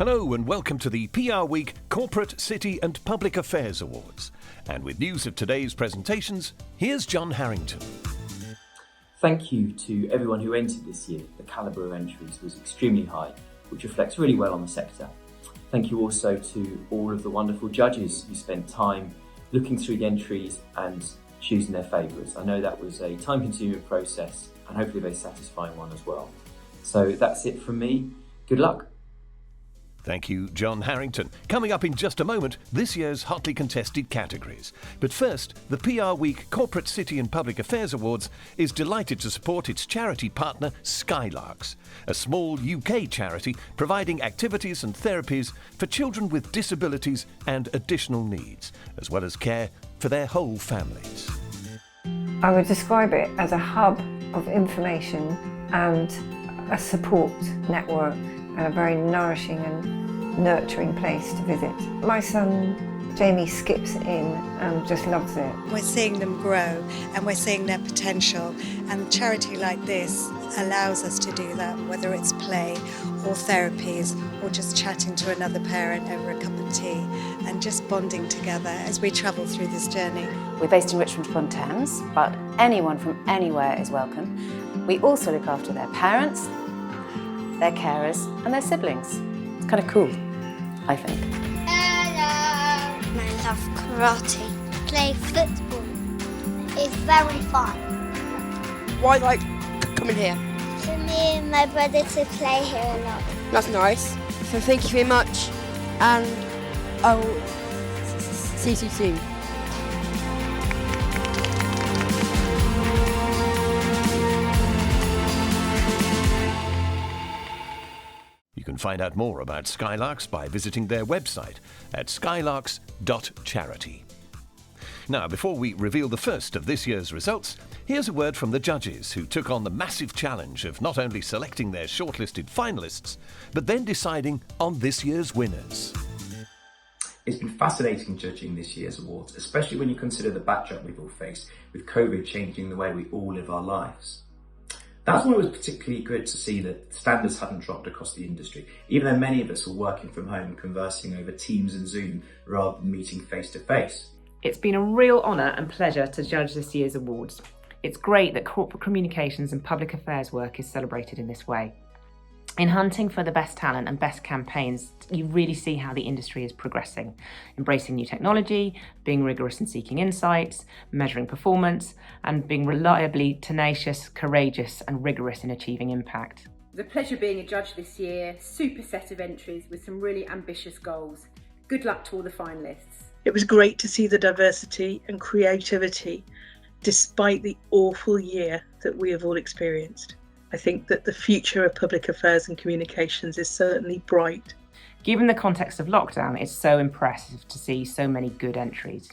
Hello and welcome to the PRWeek Corporate, City and Public Affairs Awards. And with news of today's presentations, here's John Harrington. Thank you to everyone who entered this year. The calibre of entries was extremely high, which reflects really well on the sector. Thank you also to all of the wonderful judges who spent time looking through the entries and choosing their favourites. I know that was a time-consuming process and hopefully a very satisfying one as well. So that's it from me. Good luck. Thank you, John Harrington. Coming up in just a moment, this year's hotly contested categories. But first, the PRWeek Corporate, City and Public Affairs Awards is delighted to support its charity partner, Skylarks, a small UK charity providing activities and therapies for children with disabilities and additional needs, as well as care for their whole families. I would describe it as a hub of information and a support network, and a very nourishing and nurturing place to visit. My son Jamie skips in and just loves it. We're seeing them grow and we're seeing their potential, and a charity like this allows us to do that, whether it's play or therapies or just chatting to another parent over a cup of tea and just bonding together as we travel through this journey. We're based in Richmond-upon-Thames, but anyone from anywhere is welcome. We also look after their parents, their carers and their siblings. It's kind of cool, I think. Hello! I love karate. Play football. It's very fun. Why like coming here? For me and my brother to play here a lot. That's nice. So thank you very much, and I will see you soon. You can find out more about Skylarks by visiting their website at skylarks.charity. Now, before we reveal the first of this year's results, here's a word from the judges who took on the massive challenge of not only selecting their shortlisted finalists, but then deciding on this year's winners. It's been fascinating judging this year's awards, especially when you consider the backdrop we've all faced with COVID changing the way we all live our lives. That's why it was particularly good to see that standards hadn't dropped across the industry, even though many of us were working from home and conversing over Teams and Zoom rather than meeting face to face. It's been a real honour and pleasure to judge this year's awards. It's great that corporate communications and public affairs work is celebrated in this way. In hunting for the best talent and best campaigns, you really see how the industry is progressing, embracing new technology, being rigorous in seeking insights, measuring performance, and being reliably tenacious, courageous, and rigorous in achieving impact. It was a pleasure being a judge this year. Super set of entries with some really ambitious goals. Good luck to all the finalists. It was great to see the diversity and creativity despite the awful year that we have all experienced. I think that the future of public affairs and communications is certainly bright. Given the context of lockdown, it's so impressive to see so many good entries.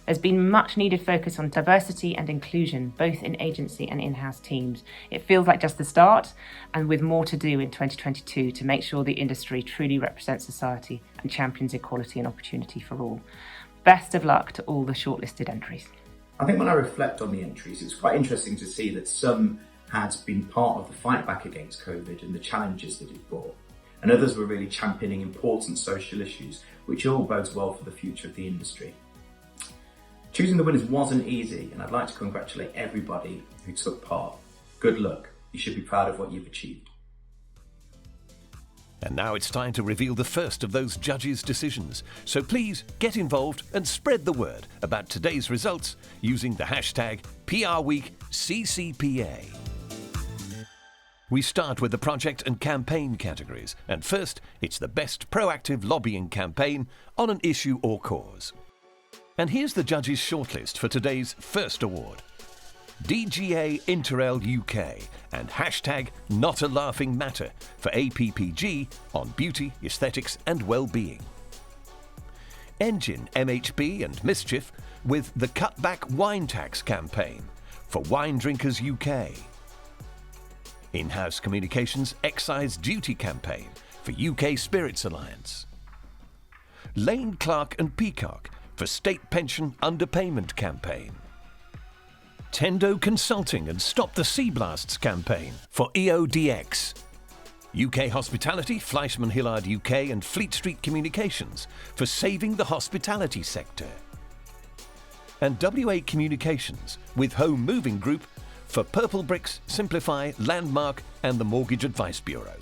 There's been much needed focus on diversity and inclusion, both in agency and in-house teams. It feels like just the start, and with more to do in 2022 to make sure the industry truly represents society and champions equality and opportunity for all. Best of luck to all the shortlisted entries. I think when I reflect on the entries, it's quite interesting to see that some had been part of the fight back against COVID and the challenges that it brought, and others were really championing important social issues, which all bodes well for the future of the industry. Choosing the winners wasn't easy, and I'd like to congratulate everybody who took part. Good luck. You should be proud of what you've achieved. And now it's time to reveal the first of those judges' decisions. So please get involved and spread the word about today's results using the hashtag PRWeekCCPA. We start with the project and campaign categories, and first, it's the best proactive lobbying campaign on an issue or cause. And here's the judges' shortlist for today's first award. DGA Interrail UK and hashtag Not a Laughing Matter for APPG on beauty, aesthetics and well-being. Engine, MHB and Mischief with the Cutback Wine Tax campaign for Wine Drinkers UK. In-house Communications Excise Duty campaign for UK Spirits Alliance. Lane Clark and Peacock for State Pension Underpayment campaign. Tendo Consulting and Stop the Sea Blasts campaign for EODX. UK Hospitality, Fleischmann Hillard UK and Fleet Street Communications for saving the hospitality sector. And WA Communications with Home Moving Group for Purple Bricks, Simplify, Landmark and the Mortgage Advice Bureau.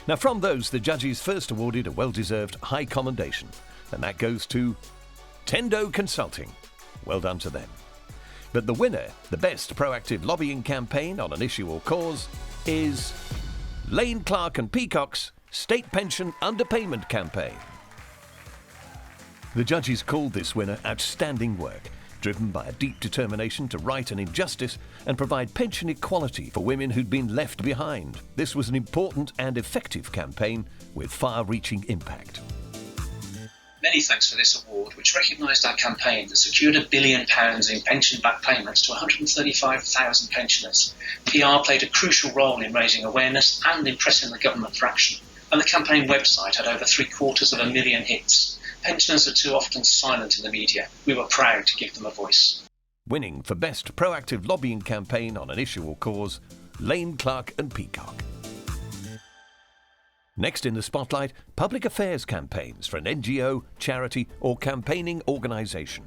Now from those, the judges first awarded a well-deserved high commendation, and that goes to Tendo Consulting. Well done to them. But the winner, the best proactive lobbying campaign on an issue or cause, is Lane Clark and Peacock's State Pension Underpayment Campaign. The judges called this winner outstanding work, driven by a deep determination to right an injustice and provide pension equality for women who'd been left behind. This was an important and effective campaign with far-reaching impact. Many thanks for this award, which recognised our campaign that secured £1 billion in pension-backed payments to 135,000 pensioners. PR played a crucial role in raising awareness and impressing the government for action, and the campaign website had over 750,000 hits. Pensioners are too often silent in the media. We were proud to give them a voice. Winning for Best Proactive Lobbying Campaign on an Issue or Cause, Lane Clark and Peacock. Next in the spotlight, public affairs campaigns for an NGO, charity or campaigning organisation.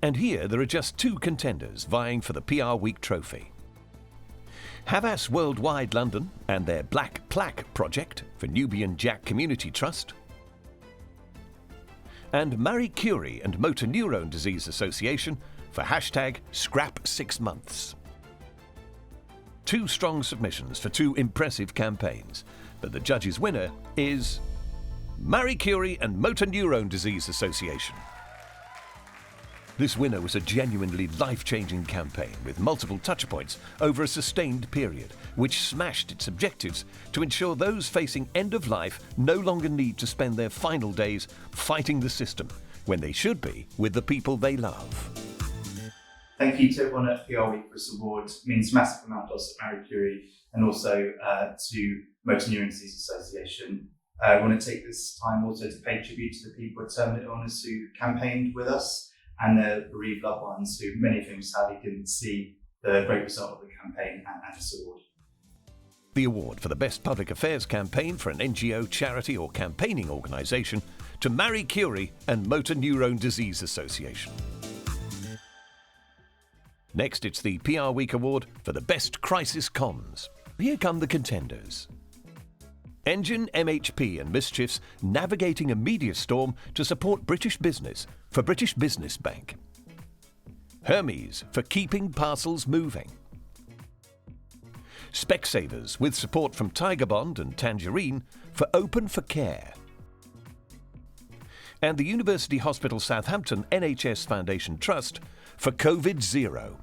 And here there are just two contenders vying for the PRWeek trophy. Havas Worldwide London and their Black Plaque project for Nubian Jack Community Trust. And Marie Curie and Motor Neurone Disease Association for #Scrap6months. Two strong submissions for two impressive campaigns, but the judge's winner is Marie Curie and Motor Neurone Disease Association. This winner was a genuinely life-changing campaign with multiple touchpoints over a sustained period, which smashed its objectives to ensure those facing end of life no longer need to spend their final days fighting the system when they should be with the people they love. Thank you to everyone at PRWeek for this award. It means massive amount to us at Marie Curie and also to Motor Neurone Disease Association. I want to take this time also to pay tribute to the people with terminal illness who campaigned with us and their bereaved loved ones, who many of whom sadly didn't see the great result of the campaign and this award. The award for the Best Public Affairs Campaign for an NGO, charity or campaigning organisation to Marie Curie and Motor Neurone Disease Association. Next, it's the PRWeek Award for the Best Crisis Comms. Here come the contenders. Engine, MHP and Mischiefs navigating a media storm to support British business for British Business Bank. Hermes for keeping parcels moving. Specsavers with support from Tiger Bond and Tangerine for Open for Care. And the University Hospital Southampton NHS Foundation Trust for COVID Zero.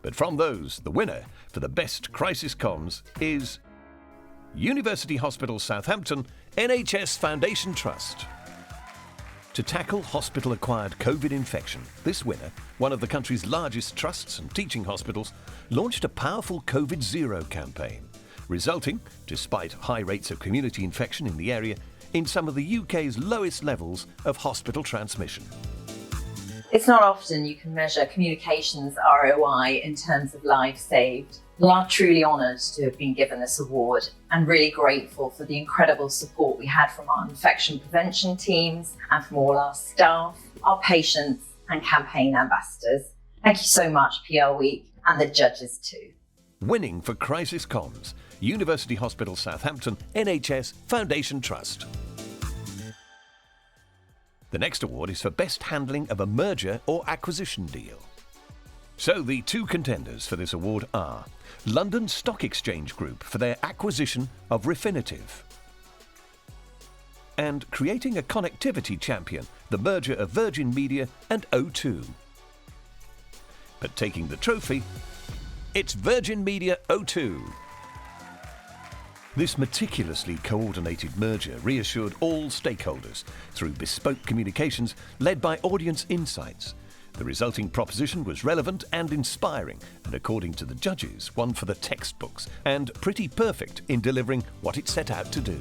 But from those, the winner for the Best Crisis Comms is University Hospital Southampton NHS Foundation Trust. To tackle hospital-acquired COVID infection, this winner, one of the country's largest trusts and teaching hospitals, launched a powerful COVID Zero campaign, resulting, despite high rates of community infection in the area, in some of the UK's lowest levels of hospital transmission. It's not often you can measure communications ROI in terms of lives saved. We are truly honoured to have been given this award and really grateful for the incredible support we had from our infection prevention teams and from all our staff, our patients and campaign ambassadors. Thank you so much, PRWeek, and the judges too. Winning for Crisis Comms, University Hospital Southampton NHS Foundation Trust. The next award is for Best Handling of a Merger or Acquisition Deal. So the two contenders for this award are London Stock Exchange Group for their acquisition of Refinitiv, and creating a connectivity champion, the merger of Virgin Media and O2. But taking the trophy, it's Virgin Media O2. This meticulously coordinated merger reassured all stakeholders through bespoke communications led by audience insights. The resulting proposition was relevant and inspiring, and according to the judges, one for the textbooks, and pretty perfect in delivering what it set out to do.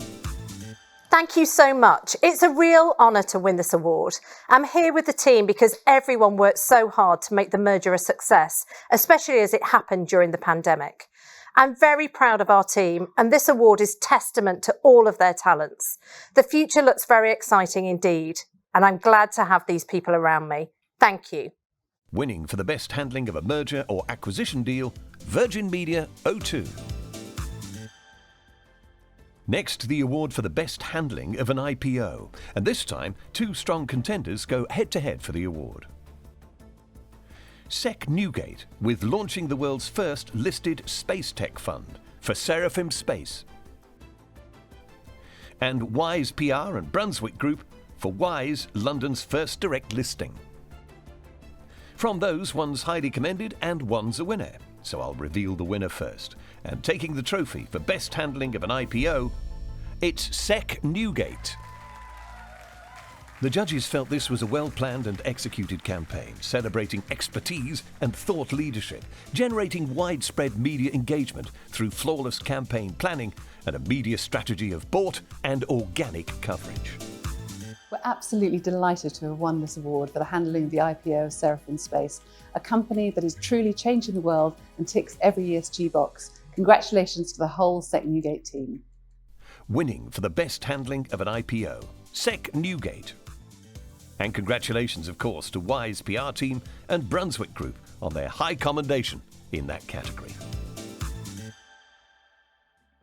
Thank you so much. It's a real honour to win this award. I'm here with the team because everyone worked so hard to make the merger a success, especially as it happened during the pandemic. I'm very proud of our team, and this award is testament to all of their talents. The future looks very exciting indeed, and I'm glad to have these people around me. Thank you. Winning for the best handling of a merger or acquisition deal, Virgin Media O2. Next, the award for the best handling of an IPO, and this time 2 strong contenders go head-to-head for the award. SEC Newgate, with launching the world's first listed space tech fund for Seraphim Space. And Wise PR and Brunswick Group for Wise, London's first direct listing. From those, one's highly commended and one's a winner. So I'll reveal the winner first. And taking the trophy for best handling of an IPO, it's SEC Newgate. The judges felt this was a well-planned and executed campaign, celebrating expertise and thought leadership, generating widespread media engagement through flawless campaign planning and a media strategy of bought and organic coverage. We're absolutely delighted to have won this award for the handling of the IPO of Seraphim Space, a company that is truly changing the world and ticks every ESG box. Congratulations to the whole SEC Newgate team. Winning for the best handling of an IPO, SEC Newgate. And congratulations, of course, to Wise PR team and Brunswick Group on their high commendation in that category.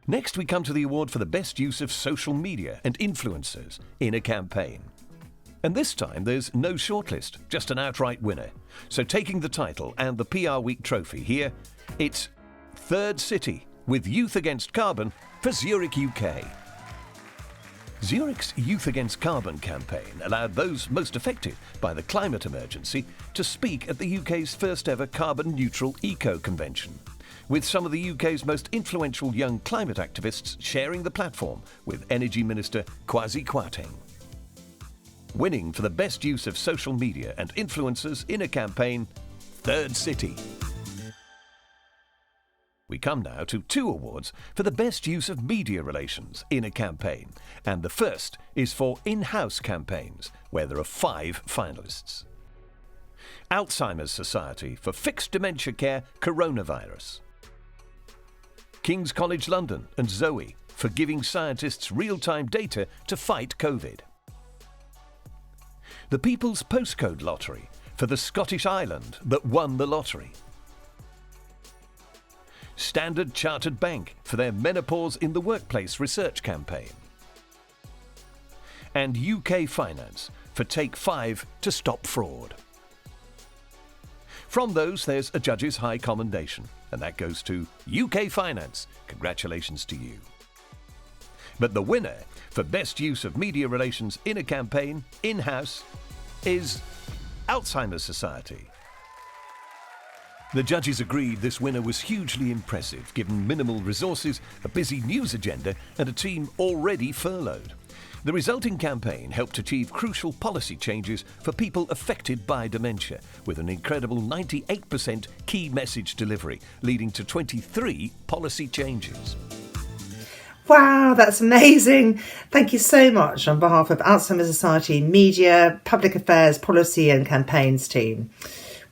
Next, we come to the award for the best use of social media and influencers in a campaign. And this time, there's no shortlist, just an outright winner. So taking the title and the PRWeek trophy here, it's Third City with Youth Against Carbon for Zurich, UK. Zurich's Youth Against Carbon campaign allowed those most affected by the climate emergency to speak at the UK's first ever carbon-neutral eco-convention, with some of the UK's most influential young climate activists sharing the platform with Energy Minister Kwasi Kwarteng. Winning for the best use of social media and influencers in a campaign, Third City. We come now to 2 awards for the best use of media relations in a campaign, and the first is for in-house campaigns, where there are 5 finalists. Alzheimer's Society for Fixed Dementia Care Coronavirus. King's College London and Zoe for giving scientists real-time data to fight COVID. The People's Postcode Lottery for the Scottish island that won the lottery. Standard Chartered Bank for their Menopause in the Workplace research campaign. And UK Finance for Take 5 to Stop Fraud. From those, there's a judge's high commendation, and that goes to UK Finance. Congratulations to you. But the winner for best use of media relations in a campaign, in-house, is Alzheimer's Society. The judges agreed this winner was hugely impressive, given minimal resources, a busy news agenda, and a team already furloughed. The resulting campaign helped achieve crucial policy changes for people affected by dementia, with an incredible 98% key message delivery, leading to 23 policy changes. Wow, that's amazing. Thank you so much on behalf of Alzheimer's Society Media, Public Affairs, Policy and Campaigns team.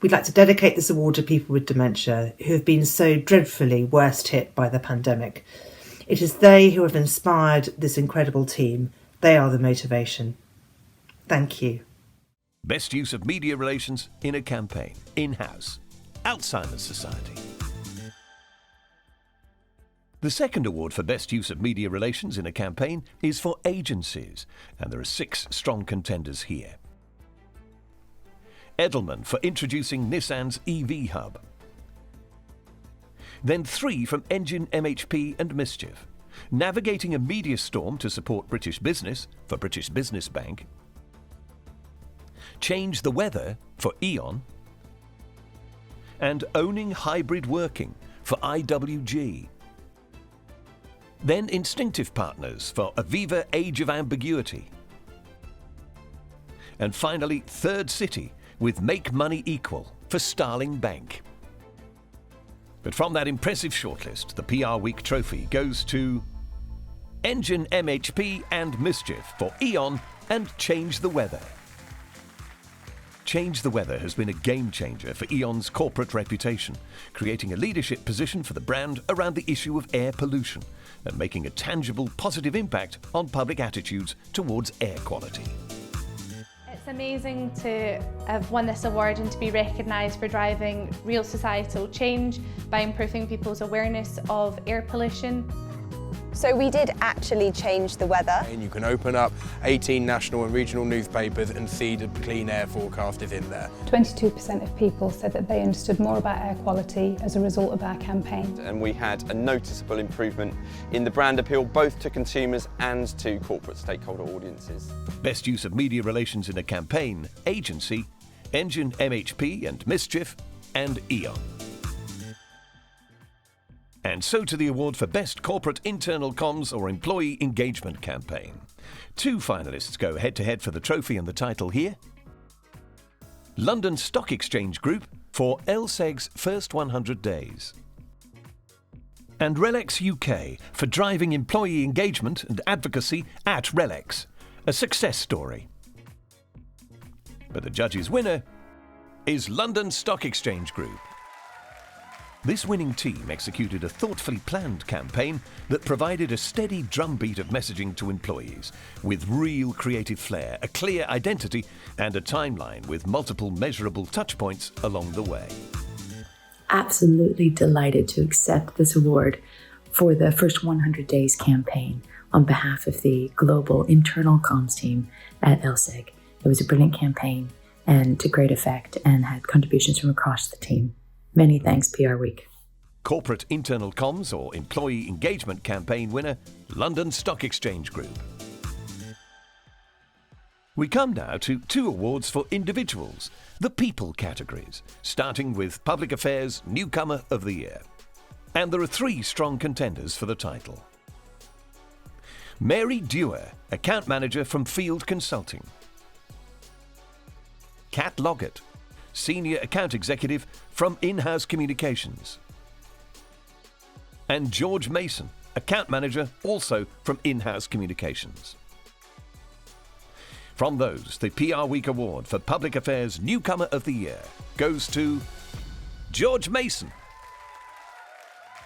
We'd like to dedicate this award to people with dementia who have been so dreadfully worst hit by the pandemic. It is they who have inspired this incredible team. They are the motivation. Thank you. Best use of media relations in a campaign, in-house, Alzheimer's Society. The second award for best use of media relations in a campaign is for agencies, and there are 6 strong contenders here. Edelman for introducing Nissan's EV hub. Then 3 from Engine MHP and Mischief, navigating a media storm to support British business for British Business Bank. Change the weather for E.ON. And owning hybrid working for IWG. Then Instinctive Partners for Aviva Age of Ambiguity. And finally, Third City with Make Money Equal for Starling Bank. But from that impressive shortlist, the PRWeek trophy goes to Engine MHP and Mischief for E.ON and Change the Weather. Change the Weather has been a game changer for E.ON's corporate reputation, creating a leadership position for the brand around the issue of air pollution and making a tangible, positive impact on public attitudes towards air quality. It's amazing to have won this award and to be recognised for driving real societal change by improving people's awareness of air pollution. So we did actually change the weather. And you can open up 18 national and regional newspapers and see the clean air forecast is in there. 22% of people said that they understood more about air quality as a result of our campaign. And we had a noticeable improvement in the brand appeal both to consumers and to corporate stakeholder audiences. Best use of media relations in a campaign, agency, Engine, MHP and Mischief, and E.ON. And so to the award for Best Corporate Internal Comms or Employee Engagement Campaign. 2 finalists go head-to-head for the trophy and the title here. London Stock Exchange Group for LSEG's First 100 Days. And RELX UK for driving employee engagement and advocacy at RELX, a success story. But the judges' winner is London Stock Exchange Group. This winning team executed a thoughtfully planned campaign that provided a steady drumbeat of messaging to employees, with real creative flair, a clear identity, and a timeline with multiple measurable touchpoints along the way. Absolutely delighted to accept this award for the First 100 Days campaign on behalf of the global internal comms team at LSEG. It was a brilliant campaign and to great effect and had contributions from across the team. Many thanks, PRWeek. Corporate Internal Comms or Employee Engagement Campaign winner, London Stock Exchange Group. We come now to 2 awards for individuals, the People categories, starting with Public Affairs Newcomer of the Year. And there are 3 strong contenders for the title. Mary Dewar, Account Manager from Field Consulting. Kat Loggett, Senior Account Executive from In-House Communications. And George Mason, Account Manager also from In-House Communications. From those, the PRWeek Award for Public Affairs Newcomer of the Year goes to George Mason.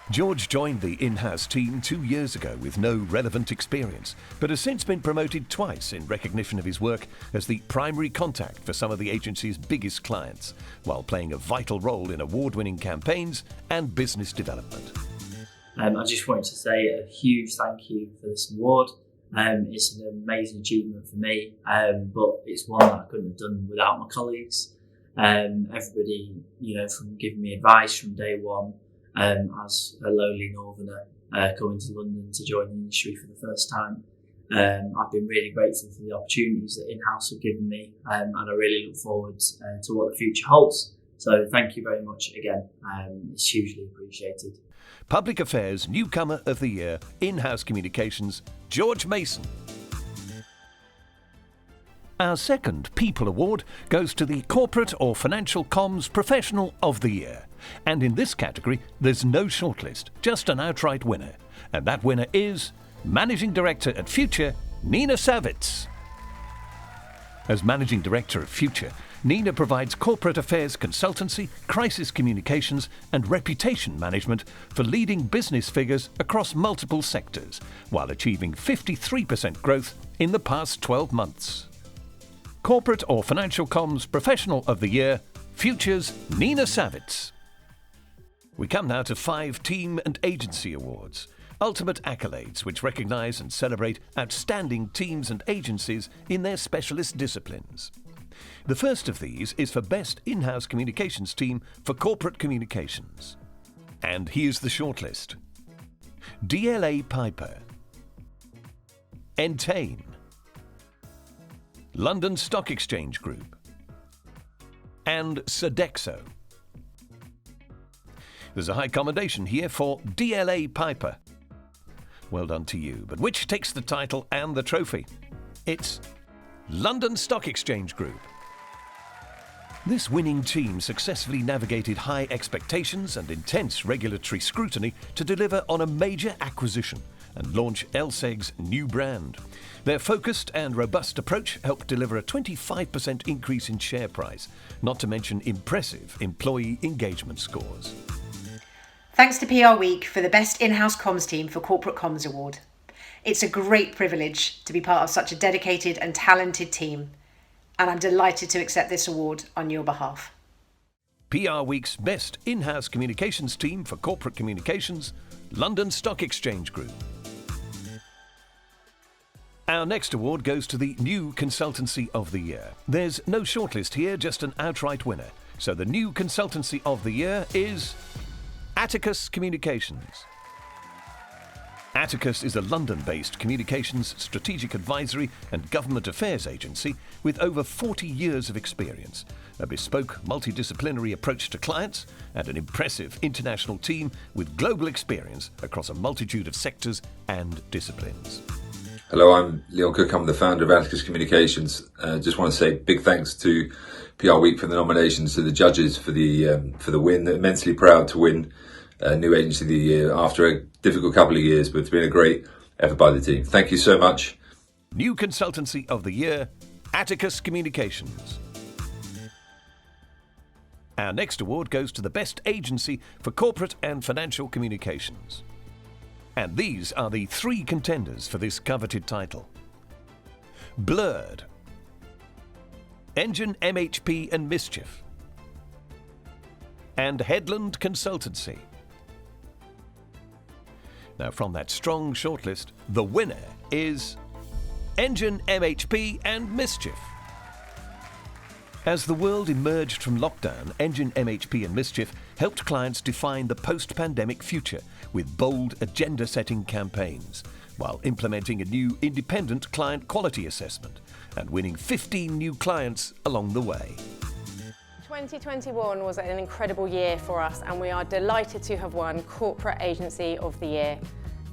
George joined the in-house team 2 years ago with no relevant experience, but has since been promoted twice in recognition of his work as the primary contact for some of the agency's biggest clients, while playing a vital role in award-winning campaigns and business development. I just wanted to say a huge thank you for this award. It's an amazing achievement for me, but it's one that I couldn't have done without my colleagues. Everybody, from giving me advice from day one, as a lowly northerner coming to London to join the industry for the first time. I've been really grateful for the opportunities that In-House have given me, and I really look forward to what the future holds. So thank you very much again. It's hugely appreciated. Public Affairs Newcomer of the Year, In-House Communications, George Mason. Our second People Award goes to the Corporate or Financial Comms Professional of the Year. And in this category, there's no shortlist, just an outright winner. And that winner is Managing Director at Future, Nina Savitz. As Managing Director of Future, Nina provides corporate affairs consultancy, crisis communications, and reputation management for leading business figures across multiple sectors, while achieving 53% growth in the past 12 months. Corporate or Financial Comms Professional of the Year, Future's Nina Savitz. We come now to 5 Team and Agency Awards, ultimate accolades which recognise and celebrate outstanding teams and agencies in their specialist disciplines. The first of these is for Best In-House Communications Team for Corporate Communications. And here's the shortlist. DLA Piper, Entain, London Stock Exchange Group, and Sodexo. There's a high commendation here for DLA Piper. Well done to you, but which takes the title and the trophy? It's London Stock Exchange Group. This winning team successfully navigated high expectations and intense regulatory scrutiny to deliver on a major acquisition, and launch LSEG's new brand. Their focused and robust approach helped deliver a 25% increase in share price, not to mention impressive employee engagement scores. Thanks to PRWeek for the Best In-House Comms Team for Corporate Comms Award. It's a great privilege to be part of such a dedicated and talented team, and I'm delighted to accept this award on your behalf. PRWeek's Best In-House Communications Team for Corporate Communications, London Stock Exchange Group. Our next award goes to the New Consultancy of the Year. There's no shortlist here, just an outright winner. So the New Consultancy of the Year is Atticus Communications. Atticus is a London-based communications, strategic advisory and government affairs agency with over 40 years of experience, a bespoke multidisciplinary approach to clients, and an impressive international team with global experience across a multitude of sectors and disciplines. Hello, I'm Leon Cook. I'm the founder of Atticus Communications. Just want to say big thanks to PRWeek for the nominations, to the judges for the win. Immensely proud to win New Agency of the Year after a difficult couple of years, but it's been a great effort by the team. Thank you so much. New Consultancy of the Year, Atticus Communications. Our next award goes to the Best Agency for Corporate and Financial Communications. And these are the three contenders for this coveted title. Blurred, Engine MHP and Mischief, and Headland Consultancy. Now, from that strong shortlist, the winner is Engine MHP and Mischief. As the world emerged from lockdown, Engine MHP and Mischief helped clients define the post-pandemic future with bold agenda-setting campaigns, while implementing a new independent client quality assessment and winning 15 new clients along the way. 2021 was an incredible year for us, and we are delighted to have won Corporate Agency of the Year.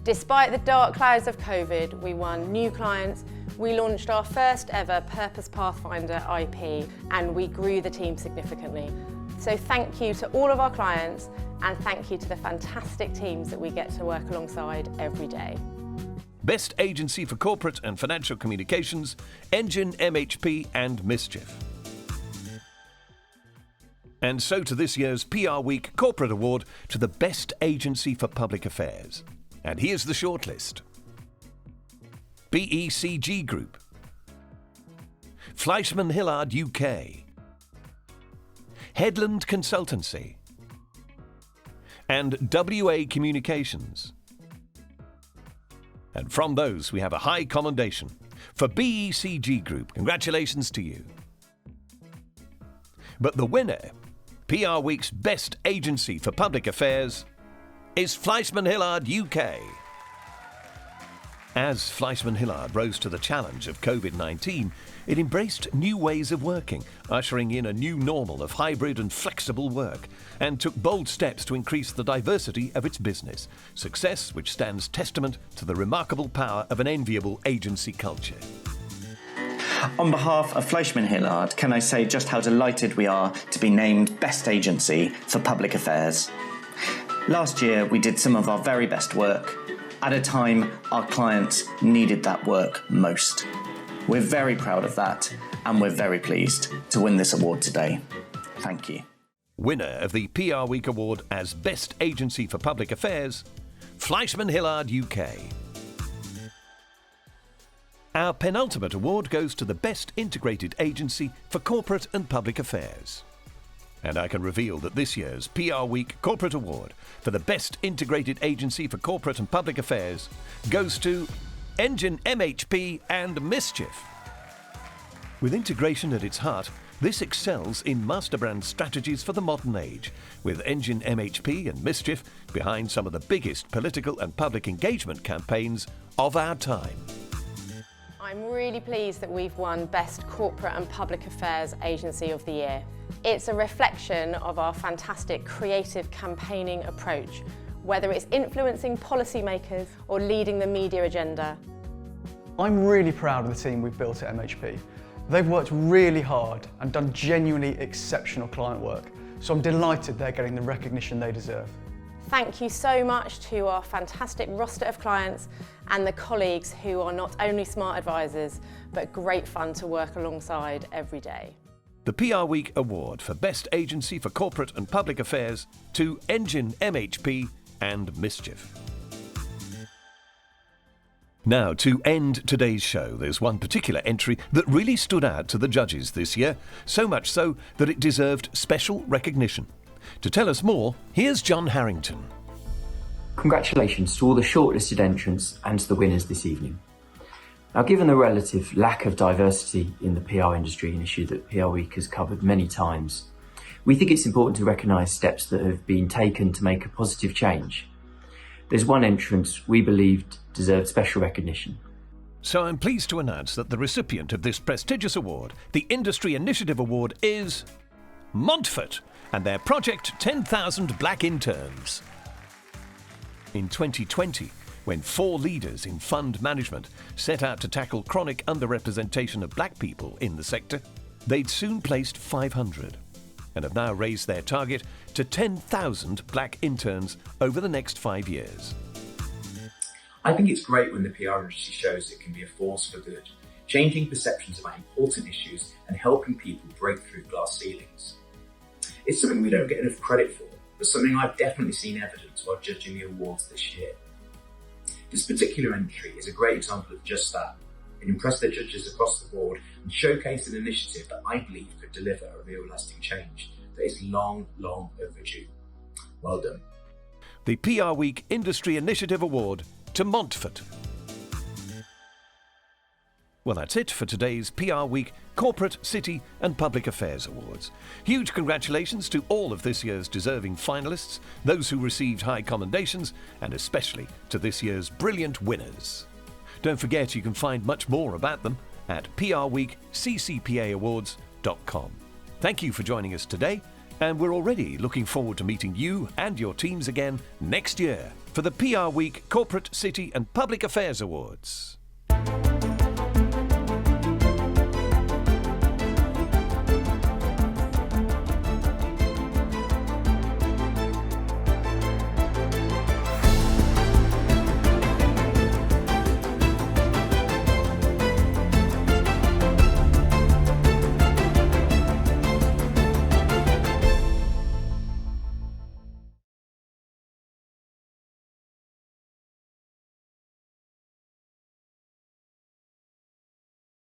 Despite the dark clouds of COVID, we won new clients, we launched our first ever Purpose Pathfinder IP, and we grew the team significantly. So thank you to all of our clients, and thank you to the fantastic teams that we get to work alongside every day. Best Agency for Corporate and Financial Communications, Engine MHP and Mischief. And so to this year's PRWeek Corporate Award to the Best Agency for Public Affairs. And here's the shortlist. BECG Group, Fleischmann Hillard UK, Headland Consultancy, and WA Communications. And from those we have a high commendation. For BECG Group, congratulations to you. But the winner, PRWeek's Best Agency for Public Affairs, is Fleischmann Hillard UK. As Fleischmann Hillard rose to the challenge of COVID-19, it embraced new ways of working, ushering in a new normal of hybrid and flexible work, and took bold steps to increase the diversity of its business, success which stands testament to the remarkable power of an enviable agency culture. On behalf of Fleischmann Hillard, can I say just how delighted we are to be named Best Agency for Public Affairs. Last year, we did some of our very best work at a time our clients needed that work most. We're very proud of that, and we're very pleased to win this award today. Thank you. Winner of the PRWeek Award as Best Agency for Public Affairs, Fleischmann Hillard UK. Our penultimate award goes to the Best Integrated Agency for Corporate and Public Affairs. And I can reveal that this year's PRWeek Corporate Award for the Best Integrated Agency for Corporate and Public Affairs goes to Engine MHP and Mischief. With integration at its heart, this excels in master brand strategies for the modern age, with Engine MHP and Mischief behind some of the biggest political and public engagement campaigns of our time. I'm really pleased that we've won Best Corporate and Public Affairs Agency of the Year. It's a reflection of our fantastic creative campaigning approach, whether it's influencing policymakers or leading the media agenda. I'm really proud of the team we've built at MHP. They've worked really hard and done genuinely exceptional client work, so I'm delighted they're getting the recognition they deserve. Thank you so much to our fantastic roster of clients and the colleagues who are not only smart advisors, but great fun to work alongside every day. The PRWeek Award for Best Agency for Corporate and Public Affairs to Engine MHP and Mischief. Now, to end today's show, there's one particular entry that really stood out to the judges this year, so much so that it deserved special recognition. To tell us more, here's John Harrington. Congratulations to all the shortlisted entrants and to the winners this evening. Now, given the relative lack of diversity in the PR industry, an issue that PRWeek has covered many times, we think it's important to recognise steps that have been taken to make a positive change. There's one entrant we believed deserved special recognition. So I'm pleased to announce that the recipient of this prestigious award, the Industry Initiative Award, is Montfort and their project 10,000 Black Interns. In 2020, when 4 leaders in fund management set out to tackle chronic underrepresentation of black people in the sector, they'd soon placed 500 and have now raised their target to 10,000 black interns over the next 5 years. I think it's great when the PR industry shows it can be a force for good, changing perceptions about important issues and helping people break through glass ceilings. It's something we don't get enough credit for, but something I've definitely seen evidence while judging the awards this year. This particular entry is a great example of just that. It impressed the judges across the board and showcased an initiative that I believe could deliver a real lasting change that is long, long overdue. Well done. The PRWeek Industry Initiative Award to Montfort. Well, that's it for today's PRWeek Corporate, City and Public Affairs Awards. Huge congratulations to all of this year's deserving finalists, those who received high commendations, and especially to this year's brilliant winners. Don't forget you can find much more about them at prweekccpaawards.com. Thank you for joining us today, and we're already looking forward to meeting you and your teams again next year for the PRWeek Corporate, City and Public Affairs Awards.